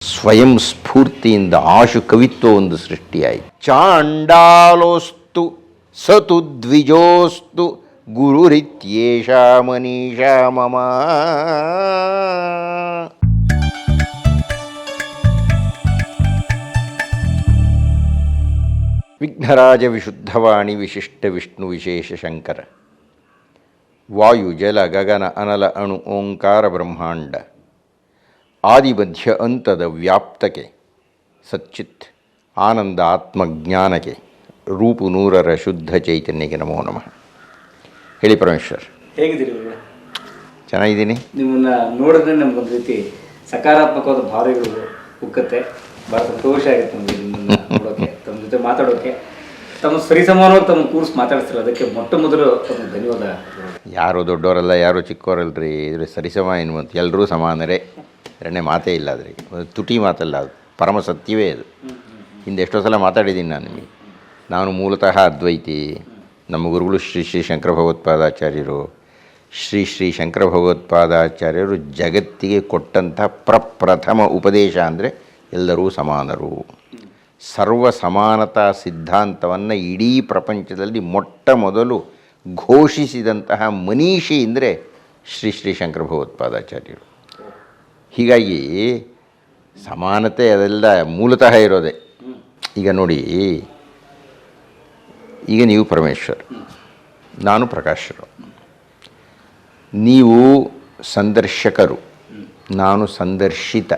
ಸ್ವಯಂ ಸ್ಫೂರ್ತಿಯಿಂದ ಆಶು ಕವಿತ್ವ ಒಂದು ಸೃಷ್ಟಿಯಾಯಿತು. ಚಾಂಡಾಲೋಸ್ತು ಸತು ದ್ವಿಜೋಸ್ತು ಗುರುರಿತ್ಯೇಷ ಮನೀಷಾ ಮಮ. ವಿಘ್ನರಾಜ ವಿಶುದ್ಧವಾಣಿ ವಿಶಿಷ್ಟ ವಿಷ್ಣು ವಿಶೇಷ ಶಂಕರ. ವಾಯು ಜಲ ಗಗನ ಅನಲ ಅಣು ಓಂಕಾರ ಬ್ರಹ್ಮಾಂಡ ಆದಿಮಧ್ಯ ಅಂತದ ವ್ಯಾಪ್ತಕ್ಕೆ ಸಚ್ಚಿತ್ ಆನಂದ ಆತ್ಮಜ್ಞಾನಕ್ಕೆ ರೂಪು ನೂರರ ಶುದ್ಧ ಚೈತನ್ಯಕ್ಕೆ ನಮೋ ನಮಃ. ಹೇಳಿ ಪರಮೇಶ್ವರ್, ಹೇಗಿದ್ದೀರಿ? ಚೆನ್ನಾಗಿದ್ದೀನಿ. ನಿಮ್ಮನ್ನು ನೋಡಿದ್ರೆ ನಮಗೊಂದು ರೀತಿ ಸಕಾರಾತ್ಮಕವಾದ ಭಾವನೆಗಳು ಉಕ್ಕತ್ತೆ. ಭಾಳ ಸಂತೋಷ ಆಗುತ್ತೆ ನಮಗೆ ನಿಮ್ಮನ್ನು ನೋಡೋಕ್ಕೆ, ತಮ್ಮ ಜೊತೆ ಮಾತಾಡೋಕ್ಕೆ. ತಮ್ಮ ಸರಿಸಮಾನವಾಗಿ ತಮ್ಮ ಕೂರ್ಸ್ ಮಾತಾಡ್ತಿರಲ್ಲ, ಅದಕ್ಕೆ ಮೊಟ್ಟ ಮೊದಲು ತಮಗೆ ಧನ್ಯವಾದ. ಯಾರು ದೊಡ್ಡವರಲ್ಲ, ಯಾರು ಚಿಕ್ಕವರಲ್ರಿ. ಇದ್ರ ಸರಿಸಮ ಎನ್ನುವಂತ ಎಲ್ಲರೂ ಸಮಾನರೇ, ಎರಡನೇ ಮಾತೇ ಇಲ್ಲ. ಅದ್ರಿ ತುಟಿ ಮಾತಲ್ಲ, ಅದು ಪರಮ ಸತ್ಯವೇ. ಅದು ಹಿಂದೆ ಎಷ್ಟೋ ಸಲ ಮಾತಾಡಿದ್ದೀನಿ ನಾನು ನಿಮಗೆ. ನಾನು ಮೂಲತಃ ಅದ್ವೈತಿ. ನಮ್ಮ ಗುರುಗಳು ಶ್ರೀ ಶ್ರೀ ಶಂಕರ ಭಗವತ್ಪಾದಾಚಾರ್ಯರು. ಶ್ರೀ ಶ್ರೀ ಶಂಕರ ಭಗವತ್ಪಾದಾಚಾರ್ಯರು ಜಗತ್ತಿಗೆ ಕೊಟ್ಟಂಥ ಪ್ರಪ್ರಥಮ ಉಪದೇಶ ಅಂದರೆ ಎಲ್ಲರೂ ಸಮಾನರು. ಸರ್ವ ಸಮಾನತಾ ಸಿದ್ಧಾಂತವನ್ನು ಇಡೀ ಪ್ರಪಂಚದಲ್ಲಿ ಮೊಟ್ಟ ಮೊದಲು ಘೋಷಿಸಿದಂತಹ ಮನೀಷಿ ಅಂದರೆ ಶ್ರೀ ಶ್ರೀ ಶಂಕರ ಭಗವತ್ಪಾದಾಚಾರ್ಯರು. ಹೀಗಾಗಿ ಸಮಾನತೆ ಅದೆಲ್ಲ ಮೂಲತಃ ಇರೋದೆ. ಈಗ ನೋಡಿ, ಈಗ ನೀವು ಪರಮೇಶ್ವರ್, ನಾನು ಪ್ರಕಾಶರು. ನೀವು ಸಂದರ್ಶಕರು, ನಾನು ಸಂದರ್ಶಿತ.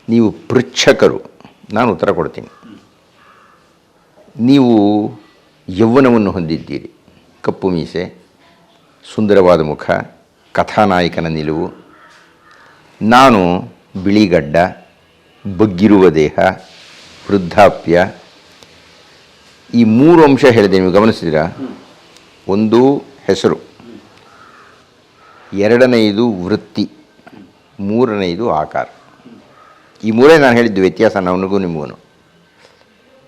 ನೀವು ಪೃಚ್ಛಕರು, ನಾನು ಉತ್ತರ ಕೊಡ್ತೀನಿ. ನೀವು ಯೌವನವನ್ನು ಹೊಂದಿದ್ದೀರಿ, ಕಪ್ಪು ಮೀಸೆ, ಸುಂದರವಾದ ಮುಖ, ಕಥಾನಾಯಕನ ನಿಲುವು. ನಾನು ಬಿಳಿಗಡ್ಡ, ಬಗ್ಗಿರುವ ದೇಹ, ವೃದ್ಧಾಪ್ಯ. ಈ ಮೂರು ಅಂಶ ಹೇಳಿದೆ, ನೀವು ಗಮನಿಸಿದ್ದೀರಾ? ಒಂದು ಹೆಸರು, ಎರಡನೆಯದು ವೃತ್ತಿ, ಮೂರನೆಯದು ಆಕಾರ. ಈ ಮೂರೇ ನಾನು ಹೇಳಿದ್ದು ವ್ಯತ್ಯಾಸ ನನಗೂ ನಿಮಗೂ.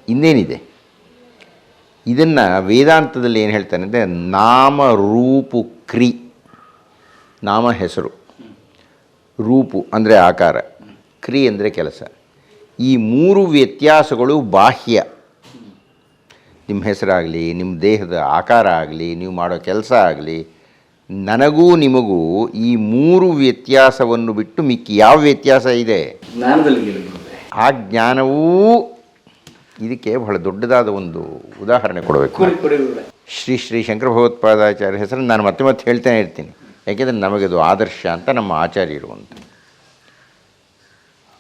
ಇನ್ನೇನಿದೆ? ಇದನ್ನು ವೇದಾಂತದಲ್ಲಿ ಏನು ಹೇಳ್ತಾನೆ ಅಂದರೆ ನಾಮರೂಪು ಕ್ರಿ. ನಾಮ ಹೆಸರು, ರೂಪು ಅಂದರೆ ಆಕಾರ, ಕ್ರಿ ಅಂದರೆ ಕೆಲಸ. ಈ ಮೂರು ವ್ಯತ್ಯಾಸಗಳು ಬಾಹ್ಯ. ನಿಮ್ಮ ಹೆಸರಾಗಲಿ, ನಿಮ್ಮ ದೇಹದ ಆಕಾರ ಆಗಲಿ, ನೀವು ಮಾಡೋ ಕೆಲಸ ಆಗಲಿ, ನನಗೂ ನಿಮಗೂ ಈ ಮೂರು ವ್ಯತ್ಯಾಸವನ್ನು ಬಿಟ್ಟು ಮಿಕ್ಕಿ ಯಾವ ವ್ಯತ್ಯಾಸ ಇದೆ? ಆ ಜ್ಞಾನವೂ ಇದಕ್ಕೆ ಬಹಳ ದೊಡ್ಡದಾದ ಒಂದು ಉದಾಹರಣೆ ಕೊಡಬೇಕು. ಶ್ರೀ ಶ್ರೀ ಶಂಕರ ಭಗವತ್ಪಾದಾಚಾರ್ಯ ಹೆಸರನ್ನು ನಾನು ಮತ್ತೆ ಮತ್ತೆ ಹೇಳ್ತಾನೆ ಇರ್ತೀನಿ, ಯಾಕೆಂದರೆ ನಮಗದು ಆದರ್ಶ ಅಂತ ನಮ್ಮ ಆಚಾರ್ಯರು ಅಂತ.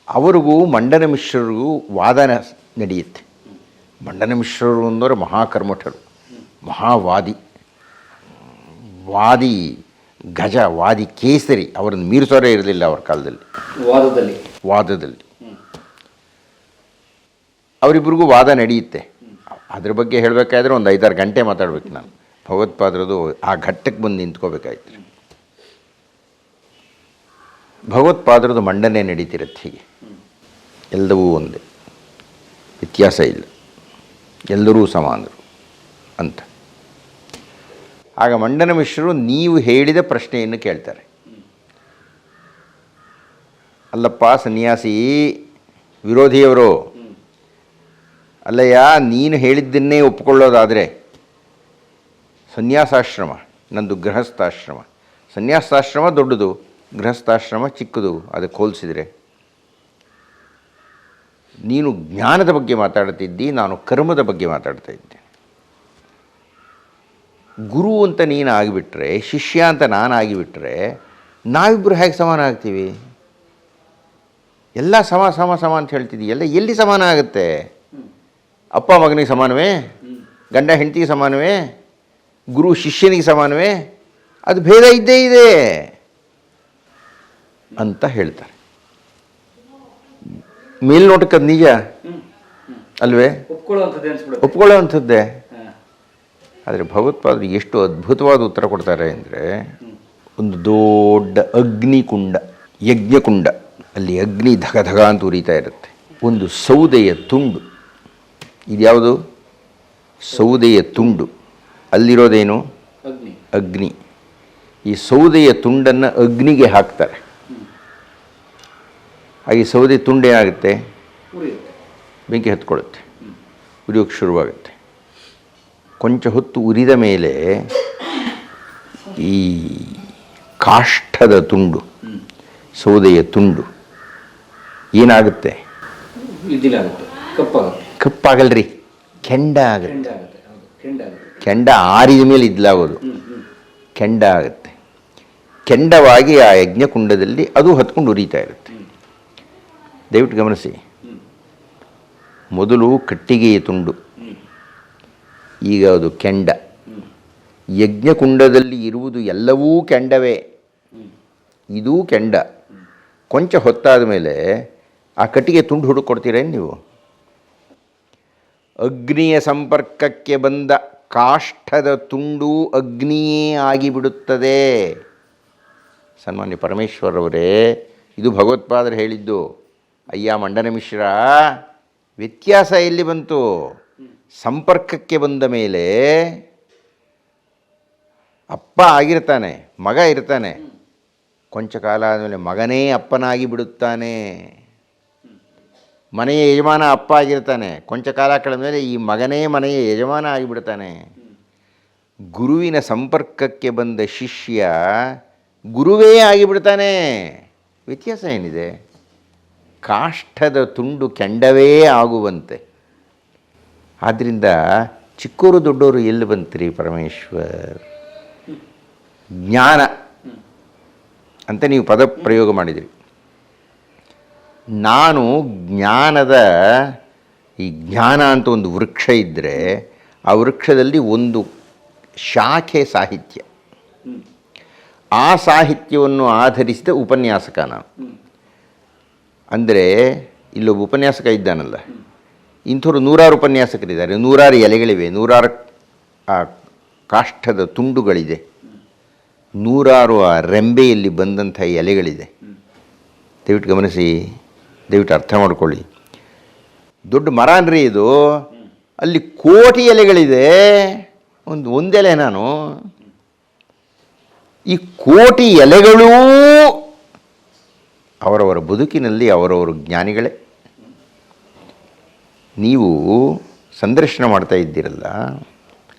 ಅವರಿಗೂ ಮಂಡನ ಮಿಶ್ರರಿಗೂ ವಾದನ ನಡೆಯುತ್ತೆ. ಮಂಡನ ಮಿಶ್ರರು ಅಂದರೆ ಮಹಾಕರ್ಮಠರು, ಮಹಾವಾದಿ, ವಾದಿ ಗಜ, ವಾದಿ ಕೇಸರಿ. ಅವರನ್ನು ಮೀರಿಸೋರೇ ಇರಲಿಲ್ಲ ಅವ್ರ ಕಾಲದಲ್ಲಿ ವಾದದಲ್ಲಿ. ಅವರಿಬ್ಬರಿಗೂ ವಾದ ನಡೆಯುತ್ತೆ. ಅದ್ರ ಬಗ್ಗೆ ಹೇಳಬೇಕಾದ್ರೆ ಒಂದು 5-6 ಗಂಟೆ ಮಾತಾಡ್ಬೇಕು ನಾನು. ಭಗವತ್ಪಾದರದು ಆ ಘಟ್ಟಕ್ಕೆ ಬಂದು ನಿಂತ್ಕೋಬೇಕಾಯ್ತು. ಭಗವತ್ಪಾದರದು ಮಂಡನೆ ನಡೀತಿರುತ್ತೆ ಹೀಗೆ. ಎಲ್ಲವೂ ಒಂದೇ, ವ್ಯತ್ಯಾಸ ಇಲ್ಲ, ಎಲ್ಲರೂ ಸಮಾನರು ಅಂತ. ಆಗ ಮಂಡನ ಮಿಶ್ರರು ನೀವು ಹೇಳಿದ ಪ್ರಶ್ನೆಯನ್ನು ಕೇಳ್ತಾರೆ. ಅಲ್ಲಪ್ಪ ಸನ್ಯಾಸಿ, ವಿರೋಧಿಯವರು, ಅಲ್ಲಯ್ಯ, ನೀನು ಹೇಳಿದ್ದನ್ನೇ ಒಪ್ಪಿಕೊಳ್ಳೋದಾದರೆ ಸನ್ಯಾಸಾಶ್ರಮ, ನಂದು ಗೃಹಸ್ಥಾಶ್ರಮ. ಸನ್ಯಾಸಾಶ್ರಮ ದೊಡ್ಡದು, ಗೃಹಸ್ಥಾಶ್ರಮ ಚಿಕ್ಕದು. ಅದಕ್ಕೆ ಹೋಲಿಸಿದರೆ ನೀನು ಜ್ಞಾನದ ಬಗ್ಗೆ ಮಾತಾಡ್ತಿದ್ದಿ, ನಾನು ಕರ್ಮದ ಬಗ್ಗೆ ಮಾತಾಡ್ತಾ ಇದ್ದೆ. ಗುರು ಅಂತ ನೀನು ಆಗಿಬಿಟ್ರೆ, ಶಿಷ್ಯ ಅಂತ ನಾನು ಆಗಿಬಿಟ್ರೆ, ನಾವಿಬ್ಬರು ಹೇಗೆ ಸಮಾನ ಆಗ್ತೀವಿ? ಎಲ್ಲ ಸಮ ಸಮ ಸಮ ಅಂತ ಹೇಳ್ತಿದ್ದೀವಿ, ಎಲ್ಲ ಎಲ್ಲಿ ಸಮಾನ ಆಗುತ್ತೆ? ಅಪ್ಪ ಮಗನಿಗೆ ಸಮಾನವೇ? ಗಂಡ ಹೆಂಡತಿಗೆ ಸಮಾನವೇ? ಗುರು ಶಿಷ್ಯನಿಗೆ ಸಮಾನವೇ? ಅದು ಭೇದ ಇದ್ದೇ ಇದೆ ಅಂತ ಹೇಳ್ತಾರೆ. ಮೇಲ್ನೋಟಕ್ಕೆ ಅದು ನಿಜ ಅಲ್ವೇ? ಒಪ್ಕೊಳ್ಳೋವಂಥದ್ದೇ. ಆದರೆ ಭಗವತ್ಪಾದರು ಎಷ್ಟು ಅದ್ಭುತವಾದ ಉತ್ತರ ಕೊಡ್ತಾರೆ ಅಂದರೆ, ಒಂದು ದೊಡ್ಡ ಅಗ್ನಿಕುಂಡ, ಯಜ್ಞಕುಂಡ, ಅಲ್ಲಿ ಅಗ್ನಿ ಧಗ ಧಗ ಅಂತ ಉರಿತಾ ಇರುತ್ತೆ. ಒಂದು ಸೌದೆಯ ತುಂಡು, ಇದ್ಯಾವುದು? ಸೌದೆಯ ತುಂಡು. ಅಲ್ಲಿರೋದೇನು? ಅಗ್ನಿ. ಈ ಸೌದೆಯ ತುಂಡನ್ನು ಅಗ್ನಿಗೆ ಹಾಕ್ತಾರೆ. ಹಾಗೆ ಸೌದೆ ತುಂಡೇನಾಗುತ್ತೆ, ಉರಿಯುತ್ತೆ. ಬೆಂಕಿ ಹತ್ಕೊಳ್ಳುತ್ತೆ, ಉರಿಯೋಕ್ಕೆ ಶುರುವಾಗುತ್ತೆ. ಕೊಂಚ ಹೊತ್ತು ಉರಿದ ಮೇಲೆ ಈ ಕಾಷ್ಠದ ತುಂಡು, ಸೌದೆಯ ತುಂಡು ಏನಾಗುತ್ತೆ, ಇದಿಲಾಗುತ್ತೆ, ಕಪ್ಪಾಗುತ್ತೆ. ಕಪ್ಪಾಗಲ್ರಿ, ಕೆಂಡ ಆಗುತ್ತೆ. ಕೆಂಡ ಆಗುತ್ತೆ. ಹೌದು, ಕೆಂಡ ಆಗುತ್ತೆ. ಕೆಂಡ ಆರಿದ ಮೇಲೆ ಇದ್ಲಾಗೋದು, ಕೆಂಡ ಆಗುತ್ತೆ. ಕೆಂಡವಾಗಿ ಆ ಯಜ್ಞಕುಂಡದಲ್ಲಿ ಅದು ಹತ್ಕೊಂಡು ಉರಿತಾ ಇರುತ್ತೆ. ದಯವಿಟ್ಟು ಗಮನಿಸಿ, ಮೊದಲು ಕಟ್ಟಿಗೆಯ ತುಂಡು, ಈಗ ಅದು ಕೆಂಡ. ಯಜ್ಞಕುಂಡದಲ್ಲಿ ಇರುವುದು ಎಲ್ಲವೂ ಕೆಂಡವೇ, ಇದೂ ಕೆಂಡ. ಕೊಂಚ ಹೊತ್ತಾದ ಮೇಲೆ ಆ ಕಟ್ಟಿಗೆ ತುಂಡು ಹುಡುಕೊಡ್ತೀರೇನು ನೀವು? ಅಗ್ನಿಯ ಸಂಪರ್ಕಕ್ಕೆ ಬಂದ ಕಾಷ್ಠದ ತುಂಡು ಅಗ್ನಿಯೇ ಆಗಿಬಿಡುತ್ತದೆ. ಸನ್ಮಾನ್ಯ ಪರಮೇಶ್ವರವರೇ, ಇದು ಭಗವತ್ಪಾದರು ಹೇಳಿದ್ದು. ಅಯ್ಯ ಮಂಡನ ಮಿಶ್ರ, ವ್ಯತ್ಯಾಸ ಎಲ್ಲಿ ಬಂತು? ಸಂಪರ್ಕಕ್ಕೆ ಬಂದ ಮೇಲೆ ಅಪ್ಪ ಆಗಿರ್ತಾನೆ, ಮಗ ಇರ್ತಾನೆ. ಕೊಂಚ ಕಾಲ ಆದಮೇಲೆ ಮಗನೇ ಅಪ್ಪನಾಗಿ ಬಿಡುತ್ತಾನೆ. ಮನೆಯ ಯಜಮಾನ ಅಪ್ಪ ಆಗಿರ್ತಾನೆ, ಕೊಂಚ ಕಾಲ ಕಳೆದ ಮೇಲೆ ಈ ಮಗನೇ ಮನೆಯ ಯಜಮಾನ ಆಗಿಬಿಡ್ತಾನೆ. ಗುರುವಿನ ಸಂಪರ್ಕಕ್ಕೆ ಬಂದ ಶಿಷ್ಯ ಗುರುವೇ ಆಗಿಬಿಡ್ತಾನೆ. ವ್ಯತ್ಯಾಸ ಏನಿದೆ? ಕಾಷ್ಠದ ತುಂಡು ಕೆಂಡವೇ ಆಗುವಂತೆ. ಆದ್ದರಿಂದ ಚಿಕ್ಕೋರು ದೊಡ್ಡವರು ಎಲ್ಲಿ ಬಂತ್ರಿ ಪರಮೇಶ್ವರ್? ಜ್ಞಾನ ಅಂತ ನೀವು ಪದ ಪ್ರಯೋಗ ಮಾಡಿದಿರಿ. ನಾನು ಜ್ಞಾನದ, ಈ ಜ್ಞಾನ ಅಂತ ಒಂದು ವೃಕ್ಷ ಇದ್ದರೆ ಆ ವೃಕ್ಷದಲ್ಲಿ ಒಂದು ಶಾಖೆ ಸಾಹಿತ್ಯ, ಆ ಸಾಹಿತ್ಯವನ್ನು ಆಧರಿಸಿದ ಉಪನ್ಯಾಸಕ ನಾನು. ಅಂದರೆ ಇಲ್ಲೊಬ್ಬ ಉಪನ್ಯಾಸಕ ಇದ್ದಾನಲ್ಲ, ಇಂಥವ್ರು ನೂರಾರು ಉಪನ್ಯಾಸಕರಿದ್ದಾರೆ, ನೂರಾರು ಎಲೆಗಳಿವೆ, ನೂರಾರು ಆ ಕಾಷ್ಠದ ತುಂಡುಗಳಿದೆ, ನೂರಾರು ಆ ರೆಂಬೆಯಲ್ಲಿ ಬಂದಂಥ ಎಲೆಗಳಿದೆ. ದಯವಿಟ್ಟು ಗಮನಿಸಿ, ದಯವಿಟ್ಟು ಅರ್ಥ ಮಾಡ್ಕೊಳ್ಳಿ. ದೊಡ್ಡ ಮರ ಅನ್ರಿ ಇದು, ಅಲ್ಲಿ ಕೋಟಿ ಎಲೆಗಳಿದೆ, ಒಂದೆಲೆ ನಾನು. ಈ ಕೋಟಿ ಎಲೆಗಳೂ ಅವರವರ ಬದುಕಿನಲ್ಲಿ ಅವರವರು ಜ್ಞಾನಿಗಳೇ. ನೀವು ಸಂದರ್ಶನ ಮಾಡ್ತಾ ಇದ್ದೀರಲ್ಲ,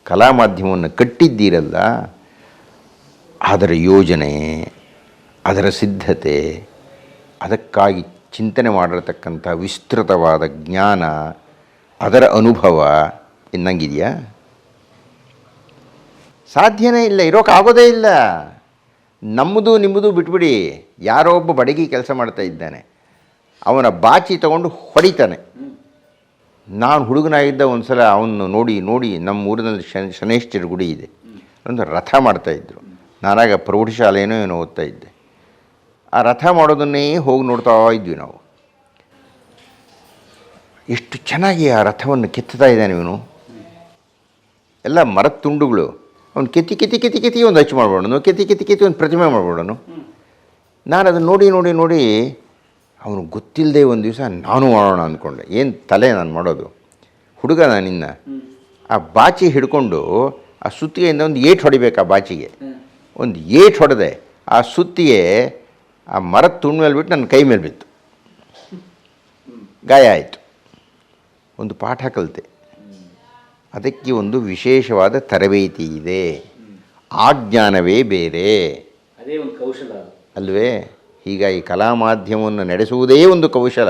ಕಲಾ ಮಾಧ್ಯಮವನ್ನು ಕಟ್ಟಿದ್ದೀರಲ್ಲ, ಅದರ ಯೋಜನೆ, ಅದರ ಸಿದ್ಧತೆ, ಅದಕ್ಕಾಗಿ ಚಿಂತನೆ ಮಾಡಿರತಕ್ಕಂಥ ವಿಸ್ತೃತವಾದ ಜ್ಞಾನ, ಅದರ ಅನುಭವ ಎನ್ನಂಗಿದೆಯಾ? ಸಾಧ್ಯನೇ ಇಲ್ಲ, ಇರೋಕ್ಕಾಗೋದೇ ಇಲ್ಲ. ನಮ್ಮದು ನಿಮ್ಮದು ಬಿಟ್ಬಿಡಿ. ಯಾರೋ ಒಬ್ಬ ಬಡಗಿ ಕೆಲಸ ಮಾಡ್ತಾ ಇದ್ದಾನೆ, ಅವನ ಬಾಚಿ ತಗೊಂಡು ಹೊಡಿತಾನೆ. ನಾನು ಹುಡುಗನಾಗಿದ್ದ ಒಂದು ಸಲ ಅವನು ನೋಡಿ ನಮ್ಮ ಊರಿನಲ್ಲಿ ಶನೇಶ್ವರ ಗುಡಿ ಇದೆ, ಒಂದು ರಥ ಮಾಡ್ತಾಯಿದ್ರು. ನಾನಾಗ ಪ್ರೌಢಶಾಲೆಯೋ ಏನೋ ಓದ್ತಾ ಇದ್ದೆ. ಆ ರಥ ಮಾಡೋದನ್ನೇ ಹೋಗಿ ನೋಡ್ತಾ ಇದ್ವಿ ನಾವು. ಎಷ್ಟು ಚೆನ್ನಾಗಿ ಆ ರಥವನ್ನು ಕೆತ್ತುತ್ತಾ ಇದ್ದಾನೆ ಇವನು. ಎಲ್ಲ ಮರದ ತುಂಡುಗಳು. ಅವನು ಕೆತ್ತಿ ಒಂದು ಅಚ್ಚು ಮಾಡ್ಬೋಣ, ಕೆತ್ತಿ ಒಂದು ಪ್ರತಿಮೆ ಮಾಡ್ಬೋಣನು. ನಾನು ಅದನ್ನು ನೋಡಿ ಅವನು ಗೊತ್ತಿಲ್ಲದೆ ಒಂದು ದಿವಸ ನಾನು ಮಾಡೋಣ ಅಂದ್ಕೊಂಡೆ. ಏನು ತಲೆ ನಾನು ಮಾಡೋದು, ಹುಡುಗ ನಾನಿನ್ನ. ಆ ಬಾಚಿ ಹಿಡ್ಕೊಂಡು ಆ ಸುತ್ತಿಗೆಯಿಂದ ಒಂದು ಏಟು ಹೊಡಿಬೇಕು. ಆ ಬಾಚಿಗೆ ಒಂದು ಏಟು ಹೊಡೆದೆ, ಆ ಸುತ್ತಿಗೆ ಆ ಮರದ ತುಂಡು ಮೇಲೆ ಬಿಟ್ಟು ನನ್ನ ಕೈ ಮೇಲೆ ಬಿತ್ತು, ಗಾಯ ಆಯಿತು. ಒಂದು ಪಾಠ ಕಲಿತೆ. ಅದಕ್ಕೆ ಒಂದು ವಿಶೇಷವಾದ ತರಬೇತಿ ಇದೆ. ಆ ಜ್ಞಾನವೇ ಬೇರೆ, ಅದೇ ಒಂದು ಕೌಶಲ ಅಲ್ವೇ? ಹೀಗಾಗಿ ಕಲಾ ಮಾಧ್ಯಮವನ್ನು ನಡೆಸುವುದೇ ಒಂದು ಕೌಶಲ.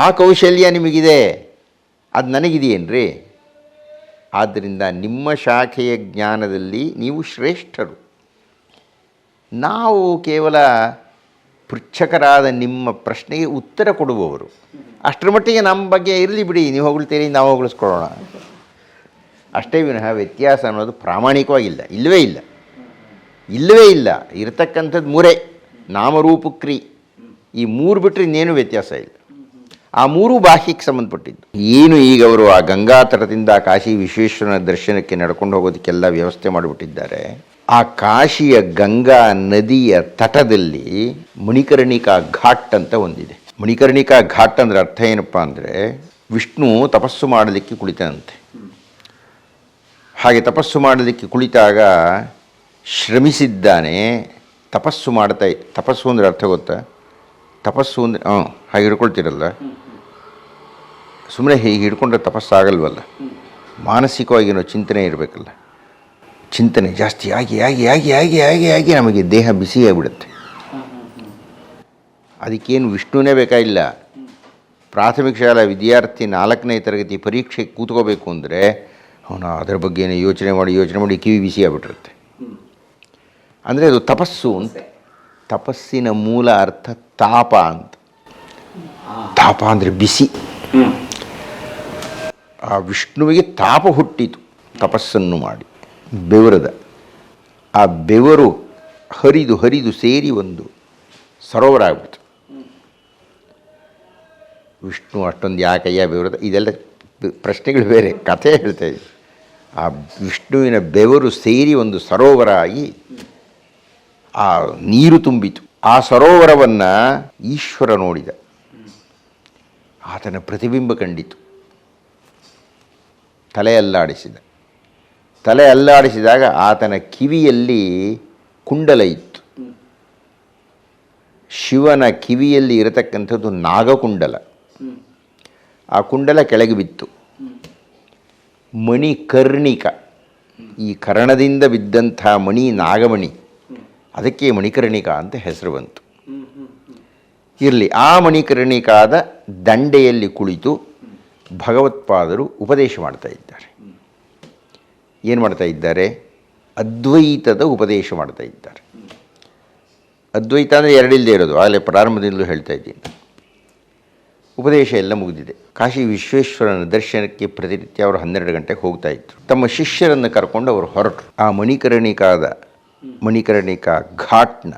ಆ ಕೌಶಲ್ಯ ನಿಮಗಿದೆ, ಅದು ನನಗಿದೆಯೇನ್ರಿ? ಆದ್ದರಿಂದ ನಿಮ್ಮ ಶಾಖೆಯ ಜ್ಞಾನದಲ್ಲಿ ನೀವು ಶ್ರೇಷ್ಠರು. ನಾವು ಕೇವಲ ಪೃಚ್ಛಕರಾದ ನಿಮ್ಮ ಪ್ರಶ್ನೆಗೆ ಉತ್ತರ ಕೊಡುವವರು. ಅಷ್ಟರ ಮಟ್ಟಿಗೆ ನಮ್ಮ ಬಗ್ಗೆ ಇರಲಿ ಬಿಡಿ, ನೀವು ಹೊಗಳ್ತೀರಿ, ನಾವು ಹೊಗಳಿಸ್ಕೊಳ್ಳೋಣ ಅಷ್ಟೇ ವಿನಃ ವ್ಯತ್ಯಾಸ ಅನ್ನೋದು ಪ್ರಾಮಾಣಿಕವಾಗಿಲ್ಲ, ಇಲ್ಲವೇ ಇಲ್ಲ. ಇರತಕ್ಕಂಥದ್ದು ಮೂರೇ: ನಾಮರೂಪಕ್ರಿ. ಈ ಮೂರು ಬಿಟ್ಟರೆ ಇನ್ನೇನು ವ್ಯತ್ಯಾಸ ಇಲ್ಲ. ಆ ಮೂರೂ ಬಾಹ್ಯಕ್ಕೆ ಸಂಬಂಧಪಟ್ಟಿದ್ದು. ಏನು ಈಗ ಅವರು ಆ ಗಂಗಾ ತಟದಿಂದ ಕಾಶಿ ವಿಶ್ವೇಶ್ವರನ ದರ್ಶನಕ್ಕೆ ನಡ್ಕೊಂಡು ಹೋಗೋದಕ್ಕೆಲ್ಲ ವ್ಯವಸ್ಥೆ ಮಾಡಿಬಿಟ್ಟಿದ್ದಾರೆ. ಆ ಕಾಶಿಯ ಗಂಗಾ ನದಿಯ ತಟದಲ್ಲಿ ಮಣಿಕರ್ಣಿಕಾ ಘಾಟ್ ಅಂತ ಒಂದಿದೆ. ಮಣಿಕರ್ಣಿಕಾ ಘಾಟ್ ಅಂದರೆ ಅರ್ಥ ಏನಪ್ಪ ಅಂದರೆ, ವಿಷ್ಣು ತಪಸ್ಸು ಮಾಡಲಿಕ್ಕೆ ಕುಳಿತಂತೆ. ಹಾಗೆ ತಪಸ್ಸು ಮಾಡಲಿಕ್ಕೆ ಕುಳಿತಾಗ ಶ್ರಮಿಸಿದ್ದಾನೆ. ತಪಸ್ಸು ಅಂದರೆ ಅರ್ಥ ಗೊತ್ತಾ? ತಪಸ್ಸು ಅಂದರೆ ಹಾಗೆ ಹಿಡ್ಕೊಳ್ತೀರಲ್ಲ, ಸುಮ್ಮನೆ ಹೀಗೆ ಹಿಡ್ಕೊಂಡ್ರೆ ತಪಸ್ಸಾಗಲ್ವಲ್ಲ. ಮಾನಸಿಕವಾಗಿ ಏನೋ ಚಿಂತನೆ ಇರಬೇಕಲ್ಲ. ಚಿಂತನೆ ಜಾಸ್ತಿ ಆಗಿ ಆಗಿ ಆಗಿ ಆಗಿ ಆಗಿ ಆಗಿ ನಮಗೆ ದೇಹ ಬಿಸಿಯಾಗಿಬಿಡುತ್ತೆ. ಅದಕ್ಕೇನು ವಿಷ್ಣುವೇ ಬೇಕಾಗಿಲ್ಲ. ಪ್ರಾಥಮಿಕ ಶಾಲಾ ವಿದ್ಯಾರ್ಥಿ 4ನೇ ತರಗತಿ ಪರೀಕ್ಷೆಗೆ ಕೂತ್ಕೋಬೇಕು ಅಂದರೆ ಅವನು ಅದರ ಬಗ್ಗೆನೇ ಯೋಚನೆ ಮಾಡಿ ಕಿವಿ ಬಿಸಿ ಆಗಿಬಿಟ್ಟಿರುತ್ತೆ. ಅಂದರೆ ಅದು ತಪಸ್ಸು ಅಂತ. ತಪಸ್ಸಿನ ಮೂಲ ಅರ್ಥ ತಾಪ ಅಂತ. ತಾಪ ಅಂದರೆ ಬಿಸಿ. ಆ ವಿಷ್ಣುವಿಗೆ ತಾಪ ಹುಟ್ಟಿತು ತಪಸ್ಸನ್ನು ಮಾಡಿ, ಬೆವರದ. ಆ ಬೆವರು ಹರಿದು ಹರಿದು ಸೇರಿ ಒಂದು ಸರೋವರ ಆಗ್ಬಿಡ್ತು. ವಿಷ್ಣು ಅಷ್ಟೊಂದು ಯಾಕಯ್ಯ ಬೆವರದ, ಇದೆಲ್ಲ ಪ್ರಶ್ನೆಗಳು ಬೇರೆ, ಕಥೆ ಹೇಳ್ತಾ ಇದ್ದೀವಿ. ಆ ವಿಷ್ಣುವಿನ ಬೆವರು ಸೇರಿ ಒಂದು ಸರೋವರ ಆಗಿ ಆ ನೀರು ತುಂಬಿತು. ಆ ಸರೋವರವನ್ನು ಈಶ್ವರ ನೋಡಿದ. ಆತನ ಪ್ರತಿಬಿಂಬ ಕಂಡಿತು. ತಲೆ ಅಲ್ಲಾಡಿಸಿದಾಗ ಆತನ ಕಿವಿಯಲ್ಲಿ ಕುಂಡಲ ಇತ್ತು. ಶಿವನ ಕಿವಿಯಲ್ಲಿ ಇರತಕ್ಕಂಥದ್ದು ನಾಗಕುಂಡಲ. ಆ ಕುಂಡಲ ಕೆಳಗೆ ಬಿತ್ತು. ಮಣಿಕರ್ಣಿಕ, ಈ ಕರ್ಣದಿಂದ ಬಿದ್ದಂಥ ಮಣಿ ನಾಗಮಣಿ, ಅದಕ್ಕೆ ಮಣಿಕರ್ಣಿಕ ಅಂತ ಹೆಸರು ಬಂತು. ಇರಲಿ, ಆ ಮಣಿಕರ್ಣಿಕಾದ ದಂಡೆಯಲ್ಲಿ ಕುಳಿತು ಭಗವತ್ಪಾದರು ಉಪದೇಶ ಮಾಡ್ತಾ ಇದ್ದಾರೆ. ಏನು ಮಾಡ್ತಾ ಇದ್ದಾರೆ? ಅದ್ವೈತದ ಉಪದೇಶ ಮಾಡ್ತಾ ಇದ್ದಾರೆ. ಅದ್ವೈತ ಅಂದರೆ ಎರಡಿಲ್ಲದೆ ಇರೋದು, ಆಗಲೇ ಪ್ರಾರಂಭದಿಂದಲೂ ಹೇಳ್ತಾ ಇದ್ದೀನಿ. ಉಪದೇಶ ಎಲ್ಲ ಮುಗಿದಿದೆ. ಕಾಶಿ ವಿಶ್ವೇಶ್ವರನ ದರ್ಶನಕ್ಕೆ ಪ್ರತಿನಿತ್ಯ ಅವರು 12 ಗಂಟೆಗೆ ಹೋಗ್ತಾ ಇದ್ರು. ತಮ್ಮ ಶಿಷ್ಯರನ್ನು ಕರ್ಕೊಂಡು ಅವರು ಹೊರಟರು. ಆ ಮಣಿಕರ್ಣಿಕಾ ಘಾಟ್ನ,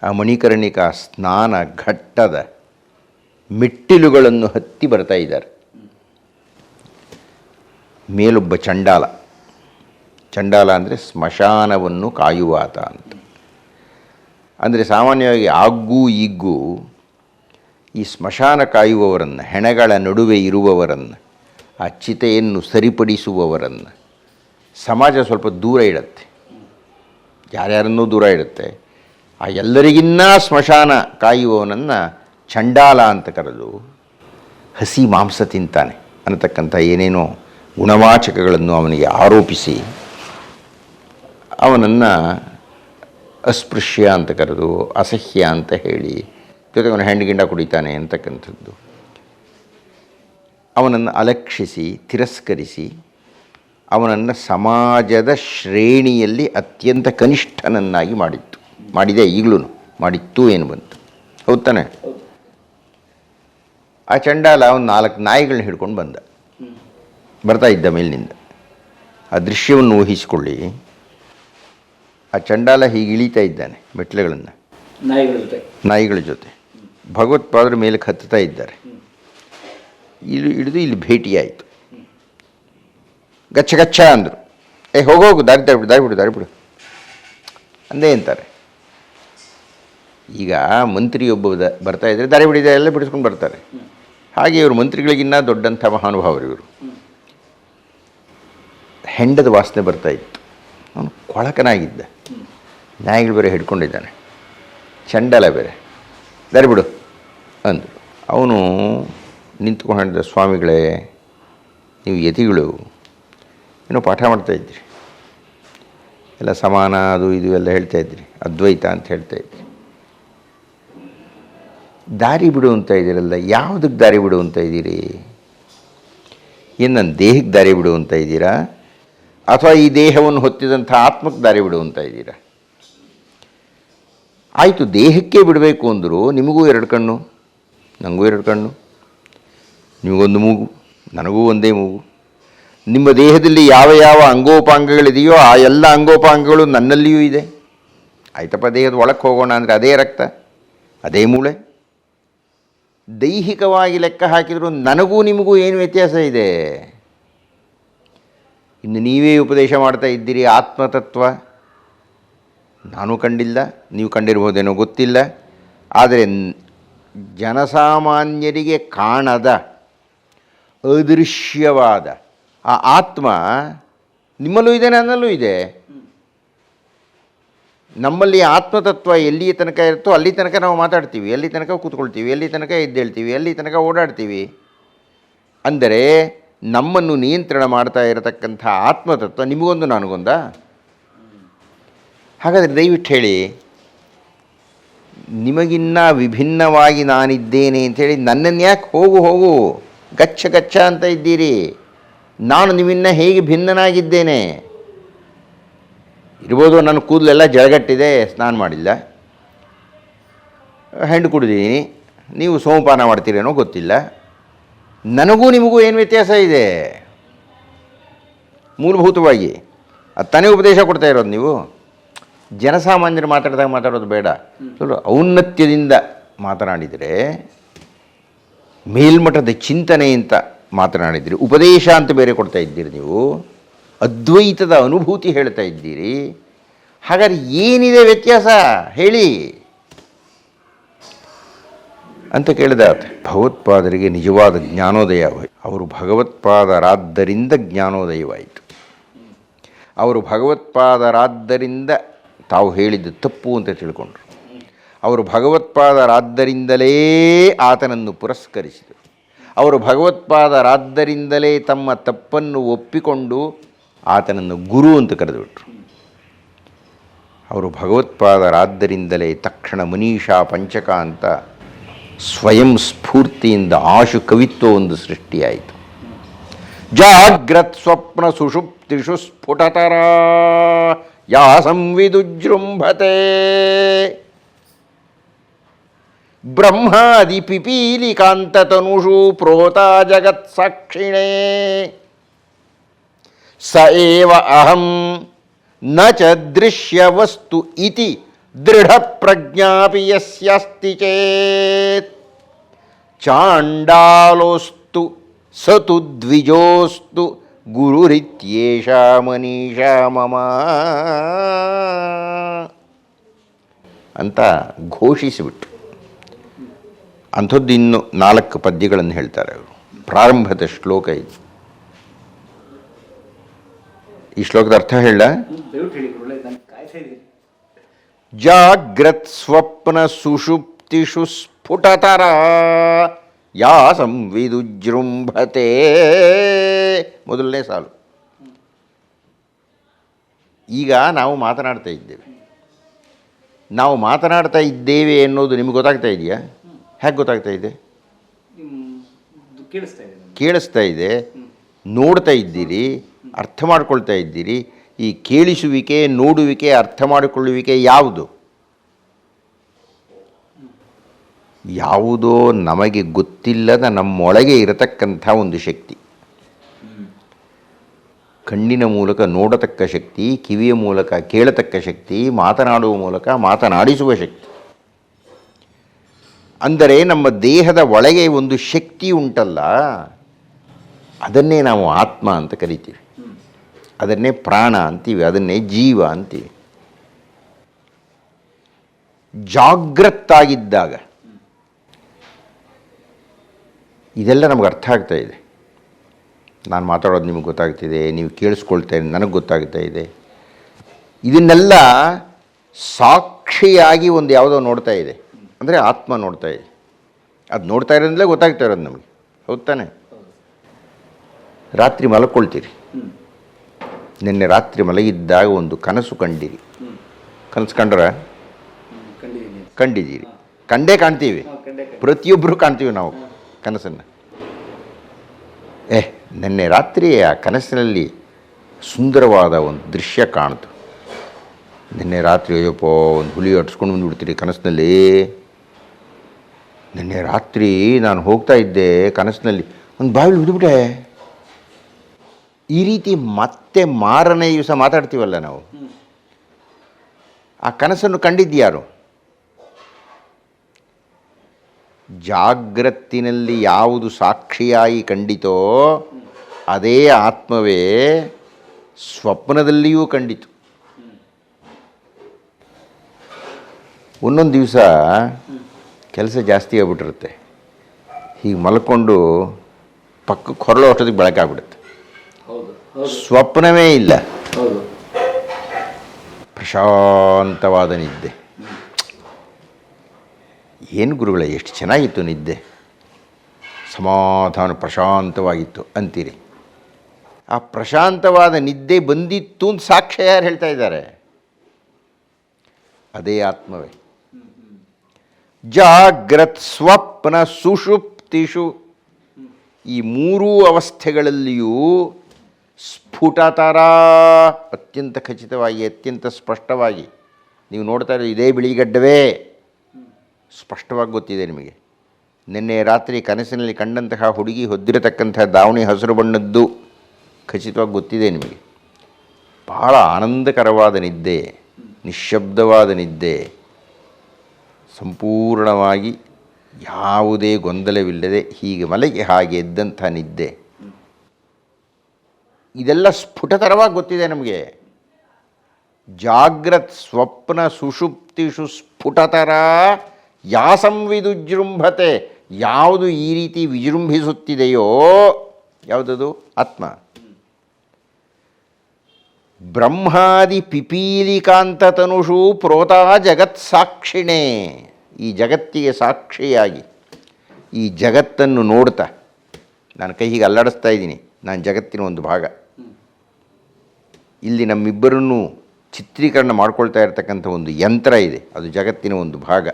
ಆ ಮಣಿಕರ್ಣಿಕಾ ಸ್ನಾನ ಘಟ್ಟದ ಮೆಟ್ಟಿಲುಗಳನ್ನು ಹತ್ತಿ ಬರ್ತಾ ಇದ್ದಾರೆ. ಮೇಲೊಬ್ಬ ಚಂಡಾಲ ಅಂದರೆ ಸ್ಮಶಾನವನ್ನು ಕಾಯುವಾತ ಅಂತ. ಅಂದರೆ ಸಾಮಾನ್ಯವಾಗಿ ಆಗೂ ಈಗೂ ಈ ಸ್ಮಶಾನ ಕಾಯುವವರನ್ನು, ಹೆಣಗಳ ನಡುವೆ ಇರುವವರನ್ನು, ಆ ಚಿತೆಯನ್ನು ಸರಿಪಡಿಸುವವರನ್ನು ಸಮಾಜ ಸ್ವಲ್ಪ ದೂರ ಇಡುತ್ತೆ. ಯಾರ್ಯಾರನ್ನೂ ದೂರ ಇಡುತ್ತೆ. ಆ ಎಲ್ಲರಿಗಿನ್ನ ಸ್ಮಶಾನ ಕಾಯುವವನನ್ನು ಚಂಡಾಲ ಅಂತ ಕರೆದು ಹಸಿ ಮಾಂಸ ತಿಂತಾನೆ ಅನ್ನತಕ್ಕಂಥ ಏನೇನೋ ಗುಣವಾಚಕಗಳನ್ನು ಅವನಿಗೆ ಆರೋಪಿಸಿ ಅವನನ್ನು ಅಸ್ಪೃಶ್ಯ ಅಂತ ಕರೆದು, ಅಸಹ್ಯ ಅಂತ ಹೇಳಿ, ಜೊತೆಗೆ ಅವನು ಹೆಂಡಗಿಂಡ ಕುಡಿತಾನೆ ಅಂತಕ್ಕಂಥದ್ದು, ಅವನನ್ನು ಅಲಕ್ಷಿಸಿ ತಿರಸ್ಕರಿಸಿ ಅವನನ್ನು ಸಮಾಜದ ಶ್ರೇಣಿಯಲ್ಲಿ ಅತ್ಯಂತ ಕನಿಷ್ಠನನ್ನಾಗಿ ಮಾಡಿದೆ. ಈಗಲೂ ಮಾಡಿತ್ತು ಏನು ಬಂತು, ಹೌದು ತಾನೆ? ಆ ಚಂಡಾಲ ಒಂದು 4 ನಾಯಿಗಳನ್ನ ಹಿಡ್ಕೊಂಡು ಬರ್ತಾ ಇದ್ದ ಮೇಲಿನಿಂದ. ಆ ದೃಶ್ಯವನ್ನು ಊಹಿಸಿಕೊಳ್ಳಿ. ಆ ಚಂಡಾಲ ಹೀಗೆ ಇಳಿತಾ ಇದ್ದಾನೆ ಮೆಟ್ಲುಗಳನ್ನು ನಾಯಿಗಳ ಜೊತೆ. ಭಗವತ್ಪಾದರು ಮೇಲಕ್ಕೆ ಹತ್ತುತ್ತಾ ಇದ್ದಾರೆ. ಇಲ್ಲಿ ಭೇಟಿಯಾಯಿತು. ಗಚ್ಚ ಅಂದರು. ಹೋಗೋಗು, ದಾರಿ ಬಿಡು ಅಂದೇ ಅಂತಾರೆ. ಈಗ ಮಂತ್ರಿಯೊಬ್ಬ ಬರ್ತಾ ಇದ್ದರೆ ದಾರಿ ಬಿಡಿದ ಎಲ್ಲ ಬಿಡಿಸ್ಕೊಂಡು ಬರ್ತಾರೆ. ಹಾಗೆ ಇವರು ಮಂತ್ರಿಗಳಿಗಿನ್ನ ದೊಡ್ಡಂಥ ಮಹಾನುಭಾವರು ಇವರು. ಹೆಂಡದ ವಾಸನೆ ಬರ್ತಾ ಇತ್ತು. ಅವನು ಕೊಳಕನಾಗಿದ್ದ. ನಾಯಿಗಳು ಬೇರೆ ಹಿಡ್ಕೊಂಡಿದ್ದಾನೆ, ಚಂಡಾಲ ಬೇರೆ. ದಾರಿ ಬಿಡು ಅಂದರು. ಅವನು ನಿಂತ್ಕೊಂಡು ಹೇಳಿದ, ಸ್ವಾಮಿಗಳೇ, ನೀವು ಯತಿಗಳು ಏನೋ ಪಾಠ ಮಾಡ್ತಾಯಿದ್ರಿ, ಎಲ್ಲ ಸಮಾನ ಅದು ಇದು ಎಲ್ಲ ಹೇಳ್ತಾಯಿದ್ರಿ, ಅದ್ವೈತ ಅಂತ ಹೇಳ್ತಾಯಿದ್ರಿ. ದಾರಿ ಬಿಡು ಅಂತ ಇದ್ದೀರಲ್ಲ, ಯಾವುದಕ್ಕೆ ದಾರಿ ಬಿಡು ಅಂತ ಇದ್ದೀರಿ? ಏನು ನನ್ನ ದೇಹಕ್ಕೆ ದಾರಿ ಬಿಡು ಅಂತ ಇದ್ದೀರಾ, ಅಥವಾ ಈ ದೇಹವನ್ನು ಹೊತ್ತಿದಂಥ ಆತ್ಮಕ್ಕೆ ದಾರಿ ಬಿಡು ಅಂತ ಇದ್ದೀರಾ? ಆಯಿತು, ದೇಹಕ್ಕೆ ಬಿಡಬೇಕು ಅಂದರು. ನಿಮಗೂ 2 ಕಣ್ಣು, ನನಗೂ 2 ಕಣ್ಣು, ನಿಮಗೊಂದು ಮೂಗು, ನನಗೂ ಒಂದೇ ಮೂಗು. ನಿಮ್ಮ ದೇಹದಲ್ಲಿ ಯಾವ ಯಾವ ಅಂಗೋಪಾಂಗಗಳಿದೆಯೋ ಆ ಎಲ್ಲ ಅಂಗೋಪಾಂಗಗಳು ನನ್ನಲ್ಲಿಯೂ ಇದೆ. ಆಯ್ತಪ್ಪ, ದೇಹದ ಒಳಕ್ಕೆ ಹೋಗೋಣ ಅಂದರೆ ಅದೇ ರಕ್ತ, ಅದೇ ಮೂಳೆ. ದೈಹಿಕವಾಗಿ ಲೆಕ್ಕ ಹಾಕಿದರೂ ನನಗೂ ನಿಮಗೂ ಏನು ವ್ಯತ್ಯಾಸ ಇದೆ? ಇನ್ನು ನೀವೇ ಉಪದೇಶ ಮಾಡ್ತಾ ಇದ್ದೀರಿ ಆತ್ಮತತ್ವ. ನಾನು ಕಂಡಿಲ್ಲ, ನೀವು ಕಂಡಿರ್ಬೋದೇನೋ ಗೊತ್ತಿಲ್ಲ. ಆದರೆ ಜನಸಾಮಾನ್ಯರಿಗೆ ಕಾಣದ ಅದೃಶ್ಯವಾದ ಆ ಆತ್ಮ ನಿಮ್ಮಲ್ಲೂ ಇದೆ, ನನ್ನಲ್ಲೂ ಇದೆ. ನಮ್ಮಲ್ಲಿ ಆತ್ಮತತ್ವ ಎಲ್ಲಿಯ ತನಕ ಇರುತ್ತೋ ಅಲ್ಲಿ ತನಕ ನಾವು ಮಾತಾಡ್ತೀವಿ, ಎಲ್ಲಿ ತನಕ ಕೂತ್ಕೊಳ್ತೀವಿ, ಎಲ್ಲಿ ತನಕ ಎದ್ದೇಳ್ತೀವಿ, ಎಲ್ಲಿ ತನಕ ಓಡಾಡ್ತೀವಿ. ಅಂದರೆ ನಮ್ಮನ್ನು ನಿಯಂತ್ರಣ ಮಾಡ್ತಾ ಇರತಕ್ಕಂಥ ಆತ್ಮತತ್ವ ನಿಮಗೊಂದು ನನಗೊಂದ. ಹಾಗಾದರೆ ದಯವಿಟ್ಟು ಹೇಳಿ, ನಿಮಗಿನ್ನ ವಿಭಿನ್ನವಾಗಿ ನಾನಿದ್ದೇನೆ ಅಂಥೇಳಿ ನನ್ನನ್ನು ಯಾಕೆ ಹೋಗು ಹೋಗು ಗಚ್ಚ ಗಚ್ಚ ಅಂತ ಇದ್ದೀರಿ? ನಾನು ನಿಮ್ಮಿನ್ನ ಹೇಗೆ ಭಿನ್ನನಾಗಿದ್ದೇನೆ? ಇರ್ಬೋದು, ನನ್ನ ಕೂದಲೆಲ್ಲ ಜಳಗಟ್ಟಿದೆ, ಸ್ನಾನ ಮಾಡಿಲ್ಲ, ಹೆಂಡು ಕುಡಿದೀನಿ, ನೀವು ಸೋಮಪಾನ ಮಾಡ್ತೀರೇನೋ ಗೊತ್ತಿಲ್ಲ. ನನಗೂ ನಿಮಗೂ ಏನು ವ್ಯತ್ಯಾಸ ಇದೆ? ಮೂಲಭೂತವಾಗಿ ಅದು ತಾನೇ ಉಪದೇಶ ಕೊಡ್ತಾ ಇರೋದು. ನೀವು ಜನಸಾಮಾನ್ಯರು ಮಾತಾಡೋದು ಬೇಡ, ಸ್ವಲ್ಪ ಔನ್ನತ್ಯದಿಂದ ಮಾತನಾಡಿದರೆ, ಮೇಲ್ಮಟ್ಟದ ಚಿಂತನೆ ಅಂತ ಮಾತನಾಡಿದ್ದೀರಿ, ಉಪದೇಶ ಅಂತ ಬೇರೆ ಕೊಡ್ತಾ ಇದ್ದೀರಿ, ನೀವು ಅದ್ವೈತದ ಅನುಭೂತಿ ಹೇಳ್ತಾ ಇದ್ದೀರಿ. ಹಾಗಾದ್ರೆ ಏನಿದೆ ವ್ಯತ್ಯಾಸ ಹೇಳಿ ಅಂತ ಕೇಳಿದ. ಭಗವತ್ಪಾದರಿಗೆ ನಿಜವಾದ ಜ್ಞಾನೋದಯ, ಅವರು ಭಗವತ್ಪಾದರಾದ್ದರಿಂದ ಜ್ಞಾನೋದಯವಾಯಿತು. ಅವರು ಭಗವತ್ಪಾದರಾದ್ದರಿಂದ ತಾವು ಹೇಳಿದ್ದು ತಪ್ಪು ಅಂತ ತಿಳ್ಕೊಂಡ್ರು. ಅವರು ಭಗವತ್ಪಾದರಾದ್ದರಿಂದಲೇ ಆತನನ್ನು ಪುರಸ್ಕರಿಸಿದರು. ಅವರು ಭಗವತ್ಪಾದರಾದ್ದರಿಂದಲೇ ತಮ್ಮ ತಪ್ಪನ್ನು ಒಪ್ಪಿಕೊಂಡು ಆತನನ್ನು ಗುರು ಅಂತ ಕರೆದುಬಿಟ್ರು. ಅವರು ಭಗವತ್ಪಾದರಾದ್ದರಿಂದಲೇ ತಕ್ಷಣ ಮನೀಷಾ ಪಂಚಕ ಅಂತ ಸ್ವಯಂ ಸ್ಫೂರ್ತಿಯಿಂದ ಆಶು ಕವಿತ್ವ ಒಂದು ಸೃಷ್ಟಿಯಾಯಿತು. ಜಾಗ್ರತ್ ಸ್ವಪ್ನ ಸುಷುಪ್ತಿಷು ಸ್ಫುಟತರ ಯಾ ಸಂವಿದುಜೃಂಭತೆ ಬ್ರಹ್ಮಾದಿ ಪಿಪೀಲಿಕಾಂತತನುಷು ಪ್ರೋತ ಜಗತ್ಸಾಕ್ಷಿಣೇ ಸ ಏವ ಅಹಂ ನ ಚ ದೃಶ್ಯವಸ್ತು ಇತಿ ದೃಢಪ್ರಜ್ಞಾಪಿ ಯಸ್ಯಾಸ್ತಿ ಚೇತ್ ಚಾಂಡಾಲೋಸ್ತು ಸತು ದ್ವಿಜೋಸ್ತು ಗುರುರಿತ್ಯೇಷ ಮನೀಷಾ ಮಮ ಅಂತ ಘೋಷಿಸಿಬಿಟ್ಟು ಅಂಥದ್ದು ಇನ್ನು 4 ಪದ್ಯಗಳನ್ನು ಹೇಳ್ತಾರೆ ಅವರು. ಪ್ರಾರಂಭದ ಶ್ಲೋಕ ಇದು. ಈ ಶ್ಲೋಕದ ಅರ್ಥ ಹೇಳ. ಜಾಗ್ರತ್ ಸ್ವಪ್ನ ಸುಷುಪ್ತಿಷು ಸ್ಫುಟತರ ಯಾ ಸಂವಿದುಜೃಂಭತೆ. ಮೊದಲನೇ ಸಾಲು. ಈಗ ನಾವು ಮಾತನಾಡ್ತಾ ಇದ್ದೇವೆ. ನಾವು ಮಾತನಾಡ್ತಾ ಇದ್ದೇವೆ ಅನ್ನೋದು ನಿಮಗೆ ಗೊತ್ತಾಗ್ತಾ ಇದೆಯಾ? ಹೇಗೆ ಗೊತ್ತಾಗ್ತಾ ಇದೆ? ಕೇಳಿಸ್ತಾ ಇದೆ, ನೋಡ್ತಾ ಇದ್ದೀರಿ, ಅರ್ಥ ಮಾಡ್ಕೊಳ್ತಾ ಇದ್ದೀರಿ. ಈ ಕೇಳಿಸುವಿಕೆ, ನೋಡುವಿಕೆ, ಅರ್ಥ ಮಾಡಿಕೊಳ್ಳುವಿಕೆ ಯಾವುದು? ಯಾವುದೋ ನಮಗೆ ಗೊತ್ತಿಲ್ಲದ ನಮ್ಮೊಳಗೆ ಇರತಕ್ಕಂಥ ಒಂದು ಶಕ್ತಿ. ಕಣ್ಣಿನ ಮೂಲಕ ನೋಡತಕ್ಕ ಶಕ್ತಿ, ಕಿವಿಯ ಮೂಲಕ ಕೇಳತಕ್ಕ ಶಕ್ತಿ, ಮಾತನಾಡುವ ಮೂಲಕ ಮಾತನಾಡಿಸುವ ಶಕ್ತಿ. ಅಂದರೆ ನಮ್ಮ ದೇಹದ ಒಳಗೆ ಒಂದು ಶಕ್ತಿ ಉಂಟಲ್ಲ, ಅದನ್ನೇ ನಾವು ಆತ್ಮ ಅಂತ ಕರಿತೀವಿ, ಅದನ್ನೇ ಪ್ರಾಣ ಅಂತೀವಿ, ಅದನ್ನೇ ಜೀವ ಅಂತೀವಿ. ಜಾಗೃತ್ತಾಗಿದ್ದಾಗ ಇದೆಲ್ಲ ನಮಗೆ ಅರ್ಥ ಆಗ್ತಾ ಇದೆ. ನಾನು ಮಾತಾಡೋದು ನಿಮಗೆ ಗೊತ್ತಾಗ್ತಿದೆ, ನೀವು ಕೇಳಿಸ್ಕೊಳ್ತಾ ಇದ್ದೀರಿ, ನನಗೆ ಗೊತ್ತಾಗ್ತಾ ಇದೆ. ಇದನ್ನೆಲ್ಲ ಸಾಕ್ಷಿಯಾಗಿ ಒಂದು ಯಾವುದೋ ನೋಡ್ತಾ ಇದೆ, ಅಂದರೆ ಆತ್ಮ ನೋಡ್ತಾ ಇದೆ. ಅದು ನೋಡ್ತಾ ಇರೋದ್ರಲ್ಲೇ ಗೊತ್ತಾಗ್ತಾ ಇರೋದು ನಮಗೆ, ಹೌದು ತಾನೆ? ರಾತ್ರಿ ಮಲ್ಕೊಳ್ತೀರಿ, ನಿನ್ನೆ ರಾತ್ರಿ ಮಲಗಿದ್ದಾಗ ಒಂದು ಕನಸು ಕಂಡಿರಿ. ಕನಸು ಕಂಡಿದ್ದೀರಿ, ಕಂಡೇ ಕಾಣ್ತೀವಿ, ಪ್ರತಿಯೊಬ್ಬರು ಕಾಣ್ತೀವಿ ನಾವು ಕನಸನ್ನು. ನಿನ್ನೆ ರಾತ್ರಿ ಆ ಕನಸಿನಲ್ಲಿ ಸುಂದರವಾದ ಒಂದು ದೃಶ್ಯ ಕಾಣ್ತು. ನಿನ್ನೆ ರಾತ್ರಿ ಅಯ್ಯಪ್ಪ ಒಂದು ಹುಲಿ ಅಟ್ಸ್ಕೊಂಡು ಬಂದುಬಿಡ್ತೀರಿ ಕನಸಿನಲ್ಲಿ. ನಿನ್ನೆ ರಾತ್ರಿ ನಾನು ಹೋಗ್ತಾ ಇದ್ದೆ, ಕನಸಿನಲ್ಲಿ ಒಂದು ಬಾವಿಲಿ ಬಿದ್ದುಬಿಟ್ಟೆ. ಈ ರೀತಿ ಮತ್ತೆ ಮಾರನೇ ದಿವಸ ಮಾತಾಡ್ತೀವಲ್ಲ ನಾವು. ಆ ಕನಸನ್ನು ಕಂಡಿದ್ಯಾರು? ಜಾಗ್ರತ್ತಿನಲ್ಲಿ ಯಾವುದು ಸಾಕ್ಷಿಯಾಗಿ ಕಂಡಿತೋ ಅದೇ ಆತ್ಮವೇ ಸ್ವಪ್ನದಲ್ಲಿಯೂ ಕಂಡಿತು. ಒಂದೊಂದು ದಿವಸ ಕೆಲಸ ಜಾಸ್ತಿ ಆಗ್ಬಿಟ್ಟಿರುತ್ತೆ, ಹೀಗೆ ಮಲ್ಕೊಂಡು ಪಕ್ಕಕ್ಕೆ ಹೊರಳೋ ಅಷ್ಟೊತ್ತಿಗೆ ಬೆಳಕಾಗ್ಬಿಡುತ್ತೆ, ಸ್ವಪ್ನವೇ ಇಲ್ಲ. ಪ್ರಶಾಂತವಾದ ನಿದ್ದೆ. ಏನು ಗುರುಗಳೇ ಎಷ್ಟು ಚೆನ್ನಾಗಿತ್ತು ನಿದ್ದೆ, ಸಮಾಧಾನ ಪ್ರಶಾಂತವಾಗಿತ್ತು ಅಂತೀರಿ. ಆ ಪ್ರಶಾಂತವಾದ ನಿದ್ದೆ ಬಂದಿತ್ತು ಅಂತ ಸಾಕ್ಷ್ಯ ಯಾರು ಹೇಳ್ತಾ ಇದ್ದಾರೆ? ಅದೇ ಆತ್ಮವೇ. ಜಾಗ್ರತ್ ಸ್ವಪ್ನ ಸುಷುಪ್ತಿಷು, ಈ ಮೂರೂ ಅವಸ್ಥೆಗಳಲ್ಲಿಯೂ ಸ್ಫುಟತರ, ಅತ್ಯಂತ ಖಚಿತವಾಗಿ ಅತ್ಯಂತ ಸ್ಪಷ್ಟವಾಗಿ ನೀವು ನೋಡ್ತಾ ಇರೋ ಇದೇ ಬಿಳಿಗಡ್ಡವೇ ಸ್ಪಷ್ಟವಾಗಿ ಗೊತ್ತಿದೆ ನಿಮಗೆ. ನಿನ್ನೆ ರಾತ್ರಿ ಕನಸಿನಲ್ಲಿ ಕಂಡಂತಹ ಹುಡುಗಿ ಹೊದ್ದಿರತಕ್ಕಂಥ ದಾವಣಿ ಹಸಿರು ಬಣ್ಣದ್ದು ಖಚಿತವಾಗಿ ಗೊತ್ತಿದೆ ನಿಮಗೆ. ಬಹಳ ಆನಂದಕರವಾದ ನಿದ್ದೆ, ನಿಶ್ಶಬ್ದವಾದ ನಿದ್ದೆ, ಸಂಪೂರ್ಣವಾಗಿ ಯಾವುದೇ ಗೊಂದಲವಿಲ್ಲದೆ ಹೀಗೆ ಮಲಗಿ ಹಾಗೆ ಎದ್ದಂಥ ನಿದ್ದೆ, ಇದೆಲ್ಲ ಸ್ಫುಟತರವಾಗಿ ಗೊತ್ತಿದೆ ನಮಗೆ. ಜಾಗ್ರತ್ ಸ್ವಪ್ನ ಸುಷುಪ್ತಿಷು ಸ್ಫುಟತರ ಯಾ ಸಂವಿದುಜೃಂಭತೆ, ಯಾವುದು ಈ ರೀತಿ ವಿಜೃಂಭಿಸುತ್ತಿದೆಯೋ ಯಾವುದದು? ಆತ್ಮ. ಬ್ರಹ್ಮಾದಿ ಪಿಪೀಲಿಕಾಂತತನುಷು ಪ್ರೋತಾ ಜಗತ್ ಸಾಕ್ಷಿಣೇ, ಈ ಜಗತ್ತಿಗೆ ಸಾಕ್ಷಿಯಾಗಿ ಈ ಜಗತ್ತನ್ನು ನೋಡ್ತಾ, ನಾನು ಕೈ ಹೀಗೆ ಅಲ್ಲಾಡಿಸ್ತಾ ಇದ್ದೀನಿ, ನಾನು ಜಗತ್ತಿನ ಒಂದು ಭಾಗ. ಇಲ್ಲಿ ನಮ್ಮಿಬ್ಬರನ್ನು ಚಿತ್ರೀಕರಣ ಮಾಡ್ಕೊಳ್ತಾ ಇರತಕ್ಕಂಥ ಒಂದು ಯಂತ್ರ ಇದೆ, ಅದು ಜಗತ್ತಿನ ಒಂದು ಭಾಗ.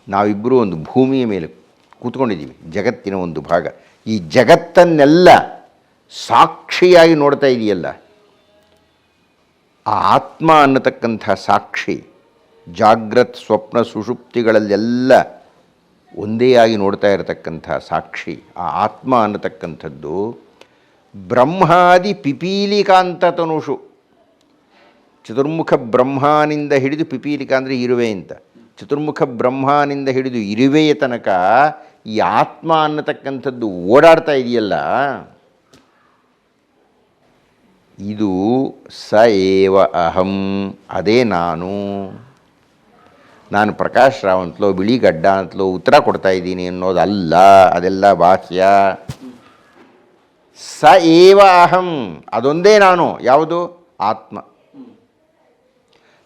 ನಾವಿಬ್ಬರೂ ಒಂದು ಭೂಮಿಯ ಮೇಲೆ ಕೂತ್ಕೊಂಡಿದ್ದೀವಿ, ಜಗತ್ತಿನ ಒಂದು ಭಾಗ. ಈ ಜಗತ್ತನ್ನೆಲ್ಲ ಸಾಕ್ಷಿಯಾಗಿ ನೋಡ್ತಾ ಇದೆಯಲ್ಲ, ಆ ಆತ್ಮ ಅನ್ನತಕ್ಕಂಥ ಸಾಕ್ಷಿ ಜಾಗ್ರತ್ ಸ್ವಪ್ನ ಸುಷುಪ್ತಿಗಳಲ್ಲೆಲ್ಲ ಒಂದೇ ಆಗಿ ನೋಡ್ತಾ ಇರತಕ್ಕಂಥ ಸಾಕ್ಷಿ, ಆ ಆತ್ಮ ಅನ್ನತಕ್ಕಂಥದ್ದು ಬ್ರಹ್ಮಾದಿ ಪಿಪೀಲಿಕಾಂತತನುಷು, ಚತುರ್ಮುಖ ಬ್ರಹ್ಮನಿಂದ ಹಿಡಿದು, ಪಿಪೀಲಿಕಾ ಅಂದರೆ ಇರುವೆ ಅಂತ, ಚತುರ್ಮುಖ ಬ್ರಹ್ಮನಿಂದ ಹಿಡಿದು ಇರುವೆಯ ತನಕ ಈ ಆತ್ಮ ಅನ್ನತಕ್ಕಂಥದ್ದು ಓಡಾಡ್ತಾ ಇದೆಯಲ್ಲ, ಇದು ಸ ಏವ ಅಹಂ, ಅದೇ ನಾನು. ನಾನು ಪ್ರಕಾಶ್ ರಾವ್ ಅಂತಲೋ ಬಿಳಿ ಗಡ್ಡ ಅಂತಲೋ ಉತ್ತರ ಕೊಡ್ತಾ ಇದ್ದೀನಿ ಅನ್ನೋದಲ್ಲ, ಅದೆಲ್ಲ ಬಾಹ್ಯ. ಸ ಏವ ಅಹಂ, ಅದೊಂದೇ ನಾನು. ಯಾವುದು? ಆತ್ಮ.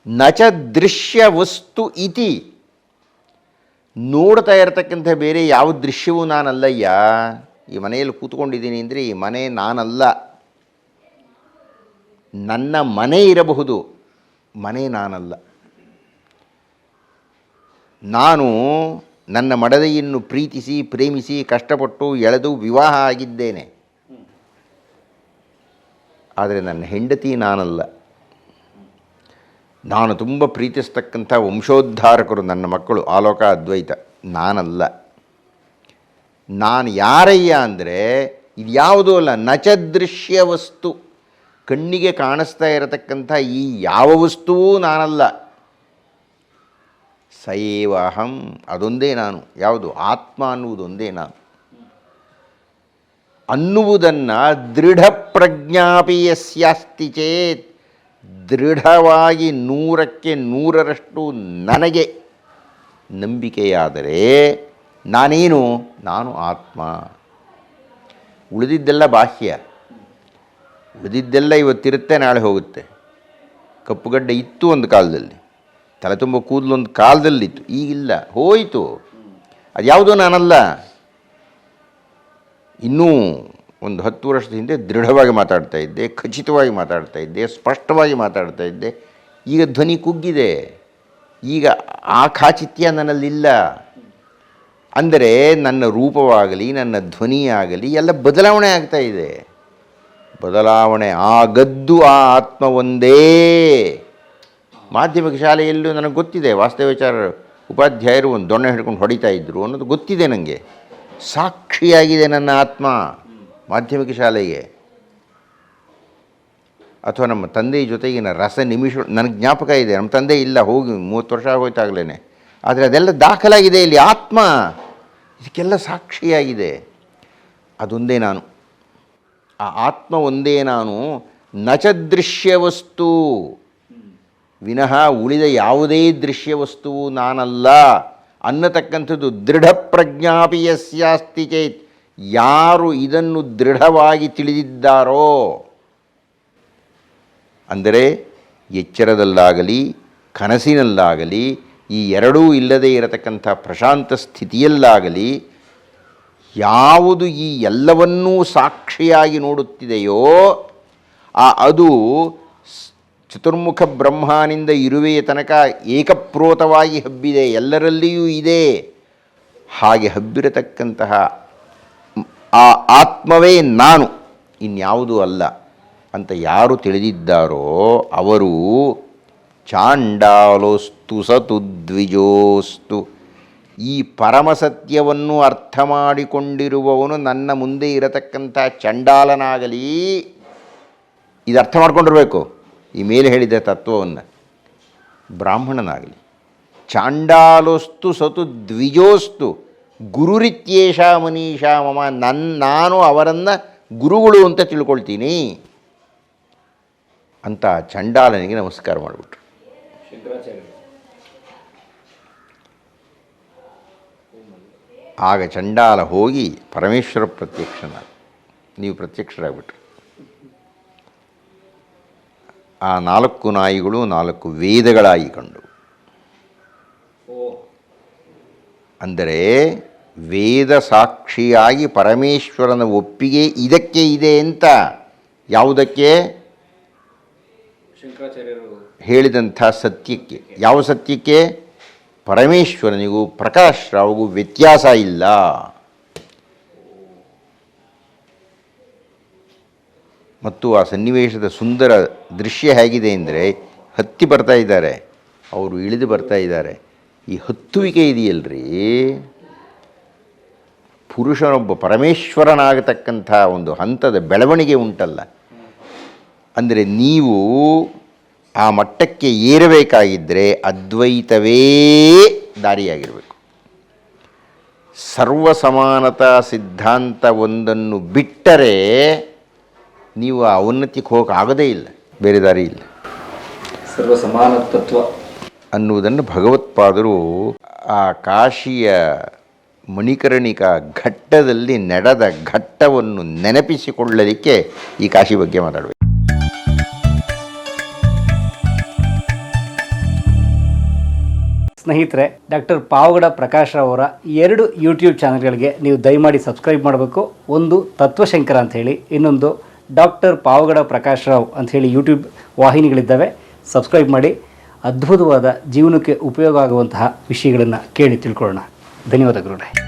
ನಚ ದೃಶ್ಯ ವಸ್ತು ಇತಿ, ನೋಡ್ತಾ ಇರತಕ್ಕಂಥ ಬೇರೆ ಯಾವ ದೃಶ್ಯವೂ ನಾನಲ್ಲಯ್ಯ. ಈ ಮನೆಯಲ್ಲಿ ಕೂತ್ಕೊಂಡಿದ್ದೀನಿ ಅಂದರೆ ಈ ಮನೆ ನಾನಲ್ಲ. ನನ್ನ ಮನೆ ಇರಬಹುದು, ಮನೆ ನಾನಲ್ಲ. ನಾನು ನನ್ನ ಮಡದಿಯನ್ನು ಪ್ರೀತಿಸಿ ಪ್ರೇಮಿಸಿ ಕಷ್ಟಪಟ್ಟು ಎಳೆದು ವಿವಾಹ ಆಗಿದ್ದೇನೆ, ಆದರೆ ನನ್ನ ಹೆಂಡತಿ ನಾನಲ್ಲ. ನಾನು ತುಂಬ ಪ್ರೀತಿಸ್ತಕ್ಕಂಥ ವಂಶೋದ್ಧಾರಕರು ನನ್ನ ಮಕ್ಕಳು, ಆಲೋಕ ಅದ್ವೈತ, ನಾನಲ್ಲ. ನಾನು ಯಾರಯ್ಯ ಅಂದರೆ ಇದು ಯಾವುದೂ ಅಲ್ಲ, ನಚದೃಶ್ಯ ವಸ್ತು, ಕಣ್ಣಿಗೆ ಕಾಣಿಸ್ತಾ ಇರತಕ್ಕಂಥ ಈ ಯಾವ ವಸ್ತುವೂ ನಾನಲ್ಲ. ಸಯೇವ ಅಹಂ, ಅದೊಂದೇ ನಾನು. ಯಾವುದು? ಆತ್ಮ ಅನ್ನುವುದೊಂದೇ ನಾನು ಅನ್ನುವುದನ್ನು ದೃಢ ಪ್ರಜ್ಞಾಪಿ ಯಸ್ಯಾಸ್ತಿ ಚೇತ್, ದೃಢವಾಗಿ 100ಕ್ಕೆ 100ರಷ್ಟು ನನಗೆ ನಂಬಿಕೆಯಾದರೆ ನಾನೇನು? ನಾನು ಆತ್ಮ. ಉಳಿದಿದ್ದೆಲ್ಲ ಬಾಹ್ಯ, ಉಳಿದಿದ್ದೆಲ್ಲ ಇವತ್ತಿರುತ್ತೆ ನಾಳೆ ಹೋಗುತ್ತೆ. ಕಪ್ಪುಗಡ್ಡೆ ಇತ್ತು ಒಂದು ಕಾಲದಲ್ಲಿ, ತಲೆ ತುಂಬ ಕೂದಲು ಒಂದು ಕಾಲದಲ್ಲಿತ್ತು, ಈಗಿಲ್ಲ, ಹೋಯಿತು. ಅದು ಯಾವುದೋ ನಾನಲ್ಲ. ಇನ್ನೂ ಒಂದು 10 ವರ್ಷದ ಹಿಂದೆ ದೃಢವಾಗಿ ಮಾತಾಡ್ತಾ ಇದ್ದೆ, ಖಚಿತವಾಗಿ ಮಾತಾಡ್ತಾ ಇದ್ದೆ, ಸ್ಪಷ್ಟವಾಗಿ ಮಾತಾಡ್ತಾ ಇದ್ದೆ. ಈಗ ಧ್ವನಿ ಕುಗ್ಗಿದೆ, ಈಗ ಆ ಖಾಚಿತ್ಯ ನನ್ನಲ್ಲಿಲ್ಲ. ಅಂದರೆ ನನ್ನ ರೂಪವಾಗಲಿ ನನ್ನ ಧ್ವನಿಯಾಗಲಿ ಎಲ್ಲ ಬದಲಾವಣೆ ಆಗ್ತಾ ಇದೆ. ಬದಲಾವಣೆ ಆಗದ್ದು ಆ ಆತ್ಮ ಒಂದೇ. ಮಾಧ್ಯಮಿಕ ಶಾಲೆಯಲ್ಲೂ ನನಗೆ ಗೊತ್ತಿದೆ, ವಾಸ್ತವಾಚಾರ ಉಪಾಧ್ಯಾಯರು ಒಂದು ದೊಣ್ಣೆ ಹಿಡ್ಕೊಂಡು ಹೊಡಿತಾ ಇದ್ದರು ಅನ್ನೋದು ಗೊತ್ತಿದೆ ನನಗೆ. ಸಾಕ್ಷಿಯಾಗಿದೆ ನನ್ನ ಆತ್ಮ ಮಾಧ್ಯಮಿಕ ಶಾಲೆಗೆ. ಅಥವಾ ನಮ್ಮ ತಂದೆಯ ಜೊತೆಗಿನ ರಸ ನಿಮಿಷ ನನಗೆ ಜ್ಞಾಪಕ ಇದೆ. ನಮ್ಮ ತಂದೆ ಇಲ್ಲ, ಹೋಗಿ 30 ವರ್ಷ ಆಗೋಯ್ತಾಗಲೇ, ಆದರೆ ಅದೆಲ್ಲ ದಾಖಲಾಗಿದೆ ಇಲ್ಲಿ. ಆತ್ಮ ಇದಕ್ಕೆಲ್ಲ ಸಾಕ್ಷಿಯಾಗಿದೆ. ಅದೊಂದೇ ನಾನು, ಆ ಆತ್ಮ ಒಂದೇ ನಾನು. ನಚದೃಶ್ಯ ವಸ್ತು ವಿನಃ ಉಳಿದ ಯಾವುದೇ ದೃಶ್ಯ ವಸ್ತುವು ನಾನಲ್ಲ ಅನ್ನತಕ್ಕಂಥದ್ದು ದೃಢ ಪ್ರಜ್ಞಾಪಿ ಯಸ್ಯಾಸ್ತಿ ಚೇತ್, ಯಾರು ಇದನ್ನು ದೃಢವಾಗಿ ತಿಳಿದಿದ್ದಾರೋ, ಅಂದರೆ ಎಚ್ಚರದಲ್ಲಾಗಲಿ ಕನಸಿನಲ್ಲಾಗಲಿ ಈ ಎರಡೂ ಇಲ್ಲದೇ ಇರತಕ್ಕಂಥ ಪ್ರಶಾಂತ ಸ್ಥಿತಿಯಲ್ಲಾಗಲಿ ಯಾವುದು ಈ ಎಲ್ಲವನ್ನೂ ಸಾಕ್ಷಿಯಾಗಿ ನೋಡುತ್ತಿದೆಯೋ ಅದು ಚತುರ್ಮುಖ ಬ್ರಹ್ಮನಿಂದ ಇರುವೆಯ ತನಕ ಏಕಪ್ರೋತವಾಗಿ ಹಬ್ಬಿದೆ, ಎಲ್ಲರಲ್ಲಿಯೂ ಇದೆ. ಹಾಗೆ ಹಬ್ಬಿರತಕ್ಕಂತಹ ಆ ಆತ್ಮವೇ ನಾನು, ಇನ್ಯಾವುದೂ ಅಲ್ಲ ಅಂತ ಯಾರು ತಿಳಿದಿದ್ದಾರೋ ಅವರು ಚಾಂಡಾಲೋಸ್ತು ಸತು ದ್ವಿಜೋಸ್ತು. ಈ ಪರಮಸತ್ಯವನ್ನು ಅರ್ಥ ಮಾಡಿಕೊಂಡಿರುವವನು ನನ್ನ ಮುಂದೆ ಇರತಕ್ಕಂಥ ಚಂಡಾಲನಾಗಲಿ, ಇದು ಅರ್ಥ ಮಾಡ್ಕೊಂಡಿರಬೇಕು ಈ ಮೇಲೆ ಹೇಳಿದ ತತ್ವವನ್ನು, ಬ್ರಾಹ್ಮಣನಾಗಲಿ. ಚಾಂಡಾಲೋಸ್ತು ಸತು ದ್ವಿಜೋಸ್ತು ಗುರುರಿತ್ಯೇಷ ಮನೀಷಾ ಮಮ. ನಾನು ಅವರನ್ನು ಗುರುಗಳು ಅಂತ ತಿಳ್ಕೊಳ್ತೀನಿ ಅಂತ ಚಂಡಾಲನಿಗೆ ನಮಸ್ಕಾರ ಮಾಡಿಬಿಟ್ರು. ಆಗ ಚಂಡಾಲ ಹೋಗಿ ಪರಮೇಶ್ವರ ಪ್ರತ್ಯಕ್ಷನಾದ, ನೀವು ಪ್ರತ್ಯಕ್ಷರಾಗ್ಬಿಟ್ರು. ಆ 4 ನಾಯಿಗಳು 4 ವೇದಗಳಾಗಿ ಕಂಡು. ಅಂದರೆ ವೇದ ಸಾಕ್ಷಿಯಾಗಿ ಪರಮೇಶ್ವರನ ಒಪ್ಪಿಗೆ ಇದಕ್ಕೆ ಇದೆ ಅಂತ. ಯಾವುದಕ್ಕೆ? ಶಂಕರಾಚಾರ್ಯರು ಹೇಳಿದಂಥ ಸತ್ಯಕ್ಕೆ. ಯಾವ ಸತ್ಯಕ್ಕೆ? ಪರಮೇಶ್ವರನಿಗೂ ಪ್ರಕಾಶ್ ರಾವ್ಗೂ ವ್ಯತ್ಯಾಸ ಇಲ್ಲ. ಮತ್ತು ಆ ಸನ್ನಿವೇಶದ ಸುಂದರ ದೃಶ್ಯ ಹೇಗಿದೆ ಅಂದರೆ, ಹತ್ತಿ ಬರ್ತಾ ಇದ್ದಾರೆ, ಅವರು ಇಳಿದು ಬರ್ತಾ ಇದ್ದಾರೆ. ಈ ಹತ್ತುವಿಕೆ ಇದೆಯಲ್ರಿ, ಪುರುಷನೊಬ್ಬ ಪರಮೇಶ್ವರನಾಗತಕ್ಕಂಥ ಒಂದು ಹಂತದ ಬೆಳವಣಿಗೆ ಉಂಟಲ್ಲ. ಅಂದರೆ ನೀವು ಆ ಮಟ್ಟಕ್ಕೆ ಏರಬೇಕಾಗಿದ್ದರೆ ಅದ್ವೈತವೇ ದಾರಿಯಾಗಿರಬೇಕು. ಸರ್ವಸಮಾನತಾ ಸಿದ್ಧಾಂತವೊಂದನ್ನು ಬಿಟ್ಟರೆ ನೀವು ಆ ಉನ್ನತಿಗೆ ಹೋಗೋಕ್ಕಾಗದೇ ಇಲ್ಲ, ಬೇರೆ ದಾರಿ ಇಲ್ಲ. ಸರ್ವಸಮಾನ ತತ್ವ ಅನ್ನುವುದನ್ನು ಭಗವತ್ಪಾದರು ಆ ಕಾಶಿಯ ಮಣಿಕರ್ಣಿಕಾ ಘಟ್ಟದಲ್ಲಿ ನಡೆದ ಘಟ್ಟವನ್ನು ನೆನಪಿಸಿಕೊಳ್ಳಲಿಕ್ಕೆ ಈ ಕಾಶಿ ಬಗ್ಗೆ ಮಾತಾಡಬೇಕು. ಸ್ನೇಹಿತರೆ, ಡಾಕ್ಟರ್ ಪಾವಗಡ ಪ್ರಕಾಶ್ ಅವರ 2 ಯೂಟ್ಯೂಬ್ ಚಾನಲ್ಗಳಿಗೆ ನೀವು ದಯಮಾಡಿ ಸಬ್ಸ್ಕ್ರೈಬ್ ಮಾಡಬೇಕು. ಒಂದು ತತ್ವಶಂಕರ ಅಂಥೇಳಿ, ಇನ್ನೊಂದು ಡಾಕ್ಟರ್ ಪಾವಗಡ ಪ್ರಕಾಶ್ ರಾವ್ ಅಂಥೇಳಿ ಯೂಟ್ಯೂಬ್ ವಾಹಿನಿಗಳಿದ್ದಾವೆ. ಸಬ್ಸ್ಕ್ರೈಬ್ ಮಾಡಿ. ಅದ್ಭುತವಾದ ಜೀವನಕ್ಕೆ ಉಪಯೋಗ ಆಗುವಂತಹ ವಿಷಯಗಳನ್ನು ಕೇಳಿ ತಿಳ್ಕೊಳ್ಳೋಣ. ಧನ್ಯವಾದಗಳು.